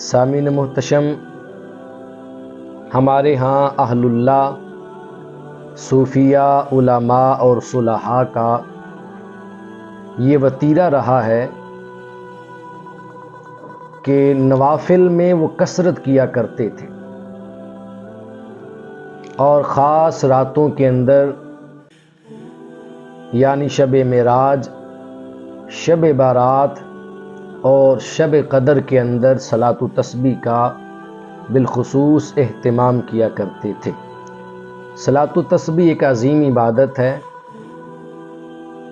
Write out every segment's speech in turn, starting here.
سامعین محتشم، ہمارے ہاں اہل اللہ، صوفیاء، علماء اور صلحاء کا یہ وتیرہ رہا ہے کہ نوافل میں وہ کثرت کیا کرتے تھے اور خاص راتوں کے اندر یعنی شب معراج، شب بارات اور شب قدر کے اندر صلاۃ و تسبیح کا بالخصوص اہتمام کیا کرتے تھے۔ صلاۃ و تسبیح ایک عظیم عبادت ہے۔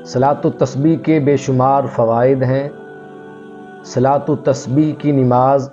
صلاۃ و تسبیح کے بے شمار فوائد ہیں۔ صلاۃ و تسبیح کی نماز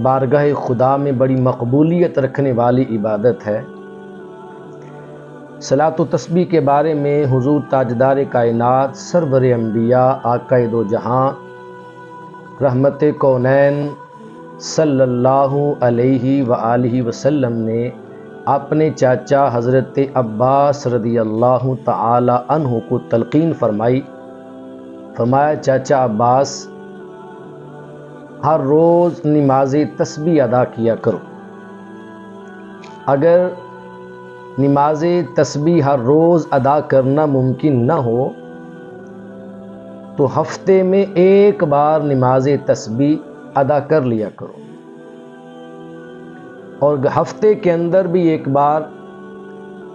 بارگاہ خدا میں بڑی مقبولیت رکھنے والی عبادت ہے۔ صلاۃ و تسبیح کے بارے میں حضور تاجدار کائنات، سرور انبیاء، آقا دو جہاں، رحمت کونین صلی اللہ علیہ وآلہ وسلم نے اپنے چاچا حضرت عباس رضی اللہ تعالی عنہ کو تلقین فرمائی۔ فرمایا، چاچا عباس، ہر روز نماز تسبیح ادا کیا کرو۔ اگر نماز تسبیح ہر روز ادا کرنا ممکن نہ ہو تو ہفتے میں ایک بار نماز تسبیح ادا کر لیا کرو، اور ہفتے کے اندر بھی ایک بار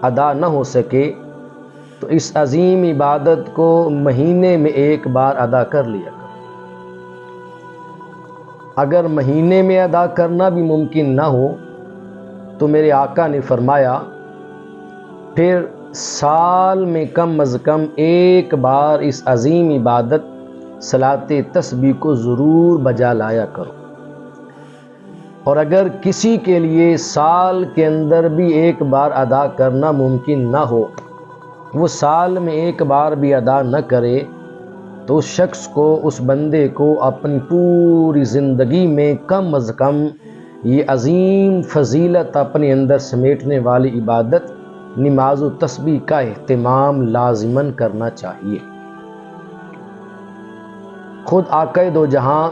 ادا نہ ہو سکے تو اس عظیم عبادت کو مہینے میں ایک بار ادا کر لیا کرو۔ اگر مہینے میں ادا کرنا بھی ممکن نہ ہو تو میرے آقا نے فرمایا پھر سال میں کم از کم ایک بار اس عظیم عبادت صلاۃ تسبیح کو ضرور بجا لایا کرو۔ اور اگر کسی کے لیے سال کے اندر بھی ایک بار ادا کرنا ممکن نہ ہو، وہ سال میں ایک بار بھی ادا نہ کرے، تو اس شخص کو، اس بندے کو اپنی پوری زندگی میں کم از کم یہ عظیم فضیلت اپنے اندر سمیٹنے والی عبادت نماز و تسبیح کا اہتمام لازماً کرنا چاہیے۔ خود آقا دو جہاں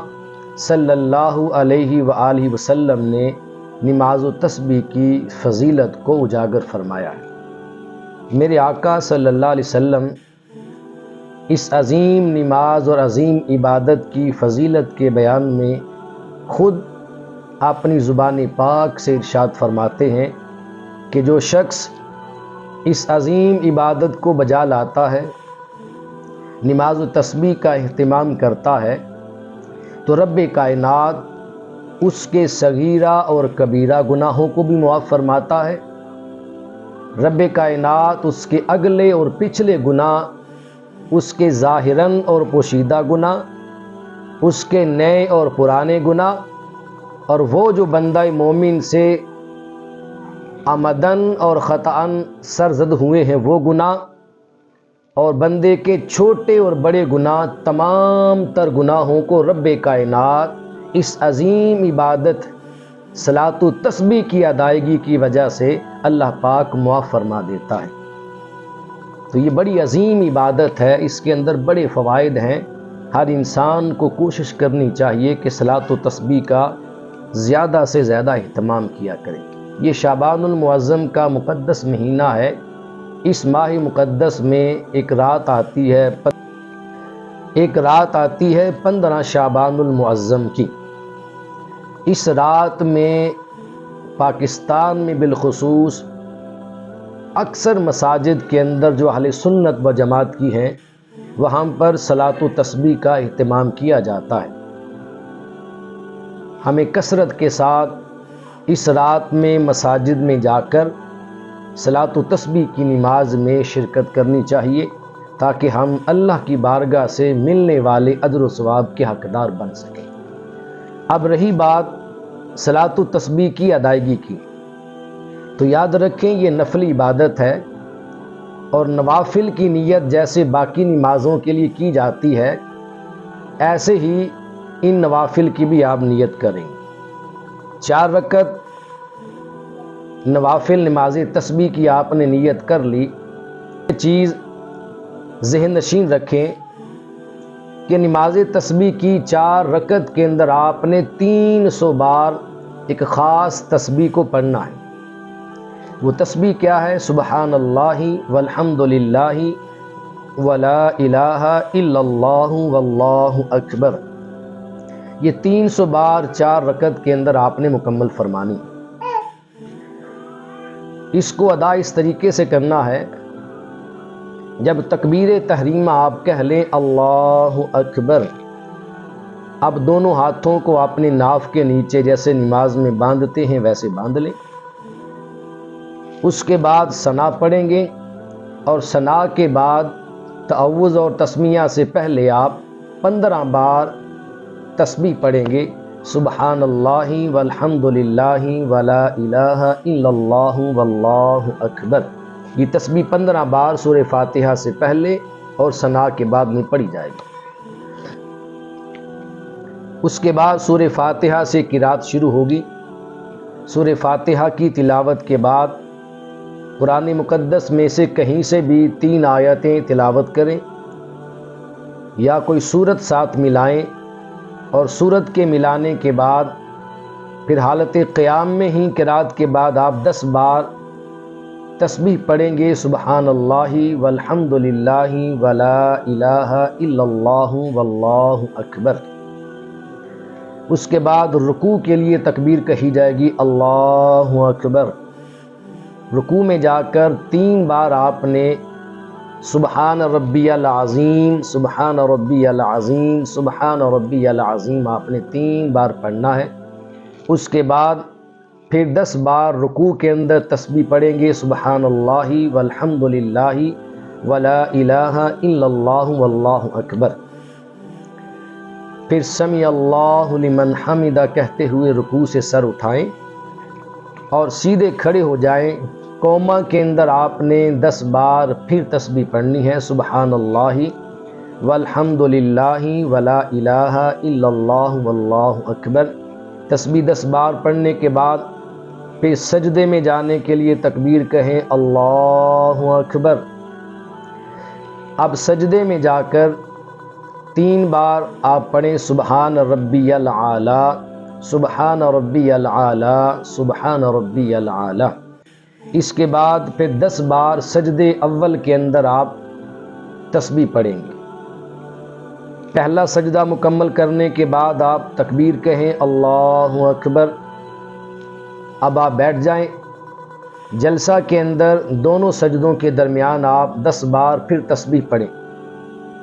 صلی اللہ علیہ وآلہ وسلم نے نماز و تسبیح کی فضیلت کو اجاگر فرمایا ہے۔ میرے آقا صلی اللہ علیہ وسلم اس عظیم نماز اور عظیم عبادت کی فضیلت کے بیان میں خود اپنی زبان پاک سے ارشاد فرماتے ہیں کہ جو شخص اس عظیم عبادت کو بجا لاتا ہے، نماز و تسبیح کا اہتمام کرتا ہے، تو رب کائنات اس کے صغیرہ اور کبیرہ گناہوں کو بھی معاف فرماتا ہے۔ رب کائنات اس کے اگلے اور پچھلے گناہ، اس کے ظاہراً اور پوشیدہ گناہ، اس کے نئے اور پرانے گناہ، اور وہ جو بندہ مومن سے عمدن اور خطأً سرزد ہوئے ہیں وہ گناہ، اور بندے کے چھوٹے اور بڑے گناہ، تمام تر گناہوں کو رب کائنات اس عظیم عبادت صلاۃ و تسبیح کی ادائیگی کی وجہ سے اللہ پاک معاف فرما دیتا ہے۔ تو یہ بڑی عظیم عبادت ہے، اس کے اندر بڑے فوائد ہیں۔ ہر انسان کو کوشش کرنی چاہیے کہ صلاۃ و تسبیح کا زیادہ سے زیادہ اہتمام کیا کرے۔ یہ شعبان المعظم کا مقدس مہینہ ہے۔ اس ماہ مقدس میں ایک رات آتی ہے 15 شعبان المعظم کی۔ اس رات میں پاکستان میں بالخصوص اکثر مساجد کے اندر جو اہل سنت و جماعت کی ہیں، وہاں پر صلاۃ و تسبیح کا اہتمام کیا جاتا ہے۔ ہمیں کثرت کے ساتھ اس رات میں مساجد میں جا کر صلاۃ و تسبیح کی نماز میں شرکت کرنی چاہیے، تاکہ ہم اللہ کی بارگاہ سے ملنے والے اجر و ثواب کے حقدار بن سکیں۔ اب رہی بات صلاۃ و تسبیح کی ادائیگی کی، تو یاد رکھیں یہ نفلی عبادت ہے، اور نوافل کی نیت جیسے باقی نمازوں کے لیے کی جاتی ہے، ایسے ہی ان نوافل کی بھی آپ نیت کریں۔ 4 رکعت نوافل نماز تسبیح کی آپ نے نیت کر لی۔ یہ چیز ذہن نشین رکھیں کہ نماز تسبیح کی 4 رکعت کے اندر آپ نے 300 بار ایک خاص تسبیح کو پڑھنا ہے۔ وہ تسبیح کیا ہے؟ سبحان اللہ والحمد للہ ولا الہ الا اللہ واللہ اکبر۔ یہ 300 بار 4 رکعت کے اندر آپ نے مکمل فرمانی۔ اس کو ادا اس طریقے سے کرنا ہے، جب تکبیر تحریمہ آپ کہہ لیں اللہ اکبر، اب دونوں ہاتھوں کو اپنے ناف کے نیچے جیسے نماز میں باندھتے ہیں ویسے باندھ لیں۔ اس کے بعد ثنا پڑھیں گے، اور ثنا کے بعد تعوذ اور تسمیہ سے پہلے آپ 15 بار تسبیح پڑھیں گے، سبحان اللہ والحمد للہ ولا الہ الا اللہ واللہ اکبر۔ یہ تسبیح 15 بار سورہ فاتحہ سے پہلے اور ثنا کے بعد میں پڑھی جائے گی۔ اس کے بعد سورہ فاتحہ سے قرات شروع ہوگی۔ سورہ فاتحہ کی تلاوت کے بعد قرآن مقدس میں سے کہیں سے بھی 3 آیتیں تلاوت کریں، یا کوئی سورت ساتھ ملائیں، اور سورت کے ملانے کے بعد پھر حالت قیام میں ہی قرات کے بعد آپ 10 بار تسبیح پڑھیں گے، سبحان اللہ والحمد للہ ولا الہ الا اللہ واللہ اکبر۔ اس کے بعد رکوع کے لیے تکبیر کہی جائے گی، اللہ اکبر۔ رکوع میں جا کر 3 بار آپ نے سبحان ربی العظیم، سبحان ربی العظیم، سبحان ربی العظیم آپ نے 3 بار پڑھنا ہے۔ اس کے بعد پھر 10 بار رکوع کے اندر تسبیح پڑھیں گے، سبحان اللہ والحمد للہ ولا الہ الا اللہ واللہ اکبر۔ پھر سمی اللہ لمن حمدہ کہتے ہوئے رکوع سے سر اٹھائیں اور سیدھے کھڑے ہو جائیں۔ قوما کے اندر آپ نے 10 بار پھر تسبیح پڑھنی ہے، سبحان اللہ والحمد للہ ولا الہ الا اللہ واللہ اکبر۔ تسبیح 10 بار پڑھنے کے بعد پھر سجدے میں جانے کے لیے تکبیر کہیں، اللہ اکبر۔ اب سجدے میں جا کر 3 بار آپ پڑھیں، سبحان ربی العالی، سبحان ربی العالی، سبحان ربی العالی۔ اس کے بعد پھر 10 بار سجدے اول کے اندر آپ تسبیح پڑھیں گے۔ پہلا سجدہ مکمل کرنے کے بعد آپ تکبیر کہیں، اللہ اکبر۔ اب آپ بیٹھ جائیں۔ جلسہ کے اندر دونوں سجدوں کے درمیان آپ 10 بار پھر تسبیح پڑھیں،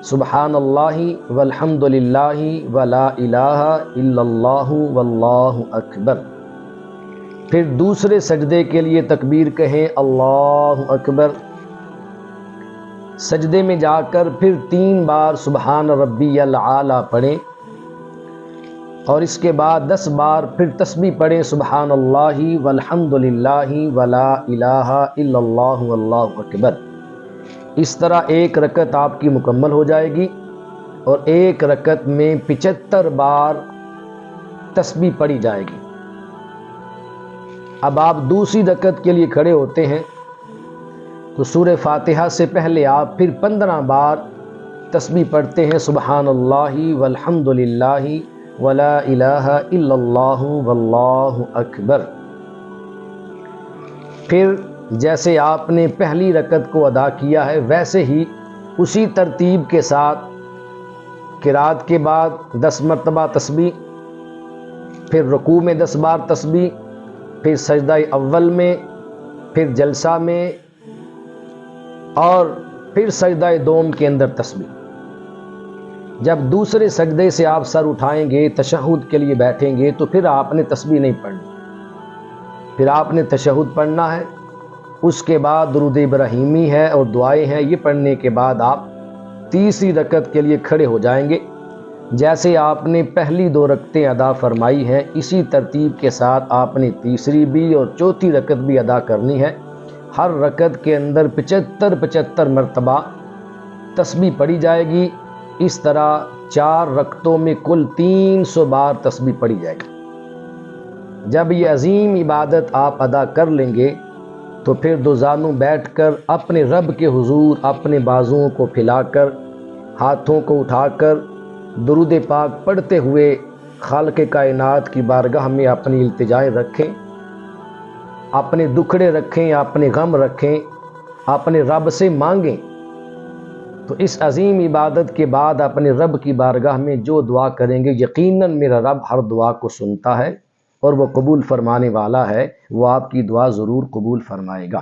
سبحان اللہ والحمد للہ ولا الہ الا اللہ واللہ اکبر۔ پھر دوسرے سجدے کے لیے تکبیر کہیں، اللہ اکبر۔ سجدے میں جا کر پھر 3 بار سبحان ربی العالی پڑھیں، اور اس کے بعد 10 بار پھر تسبیح پڑھیں، سبحان اللہ والحمد للہ ولا الہ الا اللہ واللہ اکبر۔ اس طرح 1 رکعت آپ کی مکمل ہو جائے گی، اور 1 رکعت میں 75 بار تسبیح پڑھی جائے گی۔ اب آپ دوسری رکعت کے لیے کھڑے ہوتے ہیں تو سورہ فاتحہ سے پہلے آپ پھر 15 بار تسبیح پڑھتے ہیں، سبحان اللہ والحمد للہ ولا الہ الا اللہ واللہ اکبر۔ پھر جیسے آپ نے پہلی رکعت کو ادا کیا ہے ویسے ہی اسی ترتیب کے ساتھ قرات کے بعد 10 مرتبہ تسبیح، پھر رکوع میں 10 بار تسبیح، پھر سجدہ اول میں، پھر جلسہ میں، اور پھر سجدہ دوم کے اندر تسبیح۔ جب دوسرے سجدے سے آپ سر اٹھائیں گے، تشہد کے لیے بیٹھیں گے، تو پھر آپ نے تسبیح نہیں پڑھنی، پھر آپ نے تشہد پڑھنا ہے۔ اس کے بعد درود ابراہیمی ہے اور دعائیں ہیں، یہ پڑھنے کے بعد آپ تیسری رکعت کے لیے کھڑے ہو جائیں گے۔ جیسے آپ نے پہلی 2 رکعتیں ادا فرمائی ہیں، اسی ترتیب کے ساتھ آپ نے تیسری بھی اور چوتھی رکعت بھی ادا کرنی ہے۔ ہر رکعت کے اندر 75 مرتبہ تسبیح پڑھی جائے گی۔ اس طرح 4 رکعتوں میں کل 300 بار تسبیح پڑھی جائے گی۔ جب یہ عظیم عبادت آپ ادا کر لیں گے تو پھر 2 زانوں بیٹھ کر اپنے رب کے حضور اپنے بازوؤں کو پھیلا کر، ہاتھوں کو اٹھا کر درود پاک پڑھتے ہوئے خالق کائنات کی بارگاہ میں اپنی التجائیں رکھیں، اپنے دکھڑے رکھیں، اپنے غم رکھیں، اپنے رب سے مانگیں، تو اس عظیم عبادت کے بعد اپنے رب کی بارگاہ میں جو دعا کریں گے، یقیناً میرا رب ہر دعا کو سنتا ہے اور وہ قبول فرمانے والا ہے، وہ آپ کی دعا ضرور قبول فرمائے گا۔